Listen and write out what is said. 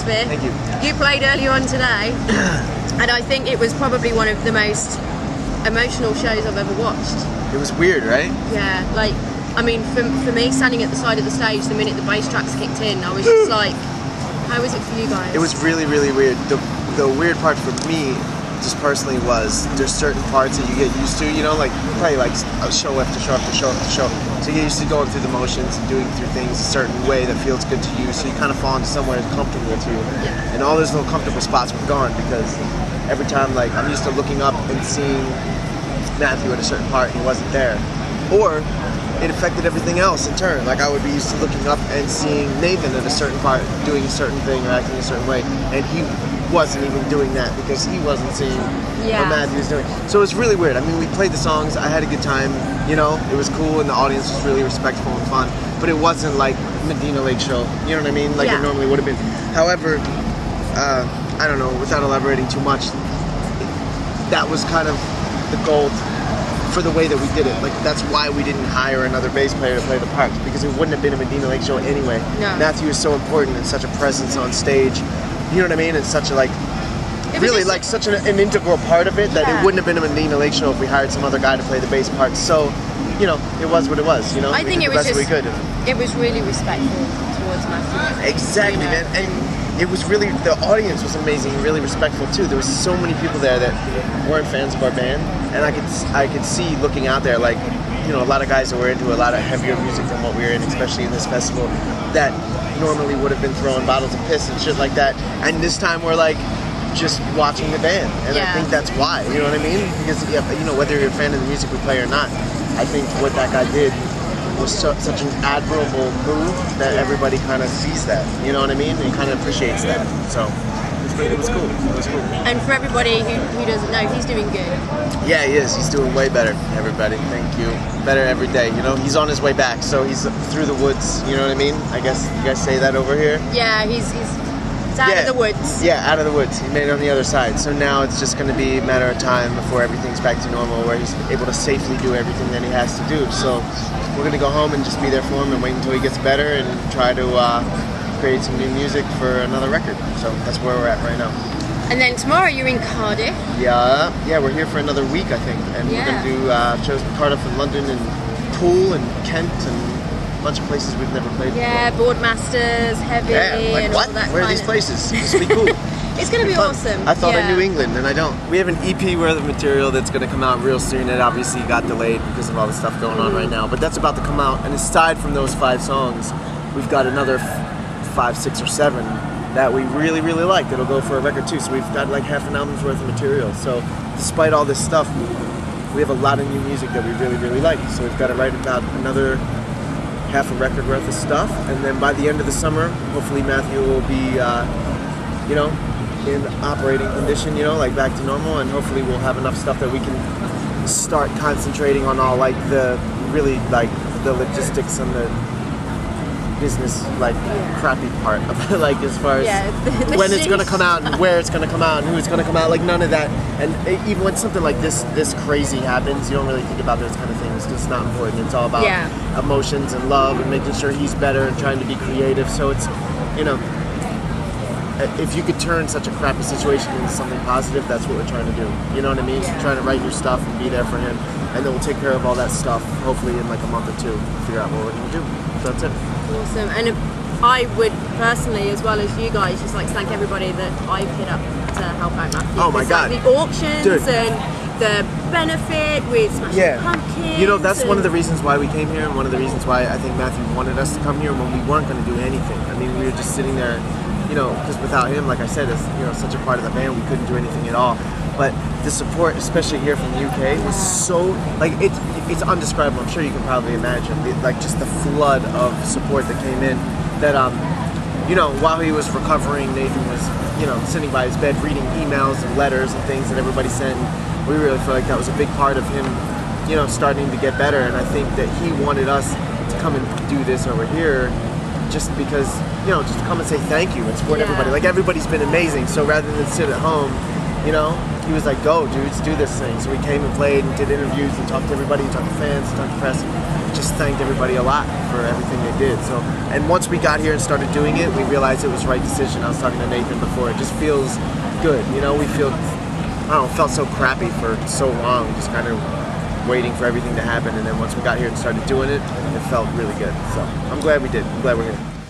atmosphere. Thank you. You played earlier on today, and I think it was probably one of the most emotional shows I've ever watched. It was weird, right? Yeah, like, I mean, for me, standing at the side of the stage, the minute the bass tracks kicked in, I was just like, how was it for you guys? It was really, really weird. The weird part for me, just personally, was there's certain parts that you get used to, you know, like you play like a show after show after show after show. So you get used to going through the motions and doing through things a certain way that feels good to you. So you kind of fall into somewhere comfortable to you. Yeah. And all those little comfortable spots were gone because every time, like, I'm used to looking up and seeing Matthew at a certain part, he wasn't there. Or it affected everything else in turn. Like, I would be used to looking up and seeing Nathan at a certain part doing a certain thing or acting a certain way, and he wasn't even doing that because he wasn't seeing what Matthew was doing. So it was really weird. I mean, we played the songs, I had a good time, you know, it was cool, and the audience was really respectful and fun, but it wasn't like Medina Lake show, you know what I mean? Like it normally would have been. However, I don't know, without elaborating too much, that was kind of the goal for the way that we did it. Like, that's why we didn't hire another bass player to play the parts, because it wouldn't have been a Medina Lake show anyway. No. Matthew is so important and such a presence on stage, you know what I mean? And such a, like, really like such an integral part of it that it wouldn't have been a Medina Lake show if we hired some other guy to play the bass part. So, you know, it was what it was, you know? I think it was just, we could. it was really respectful towards Matthew. Exactly, you know? man. And it was really, the audience was amazing and really respectful too. There was so many people there that weren't fans of our band, and I could see looking out there, like, you know, a lot of guys that were into a lot of heavier music than what we were in, especially in this festival, that normally would have been throwing bottles of piss and shit like that. And this time we're like just watching the band, and I think that's why. You know what I mean? Because, you know, whether you're a fan of the music we play or not, I think what that guy did was such an admirable move that everybody kind of sees that. You know what I mean? And kind of appreciates that. So it was cool. It was cool. And for everybody who doesn't know, he's doing good. Yeah, he is. He's doing way better, everybody. Thank you. Better every day. You know, he's on his way back, so he's through the woods. You know what I mean? I guess you guys say that over here? Yeah, he's out of the woods. Yeah, out of the woods. He made it on the other side. So now it's just going to be a matter of time before everything's back to normal, where he's able to safely do everything that he has to do. So we're going to go home and just be there for him and wait until he gets better and try to create some new music for another record. So that's where we're at right now. And then tomorrow you're in Cardiff. Yeah, we're here for another week, I think. And we're going to do shows in Cardiff and London and Poole and Kent and bunch of places we've never played before. Boardmasters, Heavy, like, and what? all that. Where are these places? This will be cool. It's going to be awesome. I thought I knew England, and I don't. We have an EP worth of material that's going to come out real soon. It obviously got delayed because of all the stuff going on right now, but that's about to come out. And aside from those 5 songs, we've got another 5, 6, or 7 that we really, really like that'll go for a record too. So we've got like half an album's worth of material. So despite all this stuff, we have a lot of new music that we really, really like. So we've got to write about another half a record worth of stuff, and then by the end of the summer, hopefully Matthew will be, you know, in operating condition, you know, like back to normal, and hopefully we'll have enough stuff that we can start concentrating on all, like, the really, like, the logistics and the business, like, crappy part of it, like, as far as when it's going to come out and where it's going to come out and who's going to come out, like, none of that. And even when something like this crazy happens, you don't really think about those kind of things because it's not important. It's all about emotions and love and making sure he's better and trying to be creative. So it's, you know, if you could turn such a crappy situation into something positive, that's what we're trying to do. You know what I mean? So trying to write your stuff and be there for him, and then we'll take care of all that stuff, hopefully in like a month or 2, figure out what we're going to do. So that's it. Awesome. And I would personally, as well as you guys, just like to thank everybody that I've hit up to help out Matthew. Oh my God. Like the auctions and the benefit with Smashing Pumpkins. You know, that's one of the reasons why we came here, and one of the reasons why I think Matthew wanted us to come here when we weren't going to do anything. I mean, we were just sitting there, you know, because without him, like I said, as you know, such a part of the band, we couldn't do anything at all. But the support, especially here from the UK, was so, like, it's undescribable. I'm sure you can probably imagine, like, just the flood of support that came in. That, you know, while he was recovering, Nathan was, you know, sitting by his bed reading emails and letters and things that everybody sent. We really feel like that was a big part of him, you know, starting to get better. And I think that he wanted us to come and do this over here just because, you know, just to come and say thank you and support everybody. Like, everybody's been amazing. So rather than sit at home, you know, he was like, go dudes, do this thing. So we came and played and did interviews and talked to everybody, talked to fans, talked to press, just thanked everybody a lot for everything they did. So, and once we got here and started doing it, we realized it was the right decision. I was talking to Nathan before, it just feels good, you know. We feel, I don't know, felt so crappy for so long, just kind of waiting for everything to happen, and then once we got here and started doing it, it felt really good. So I'm glad we did. I'm glad we're here.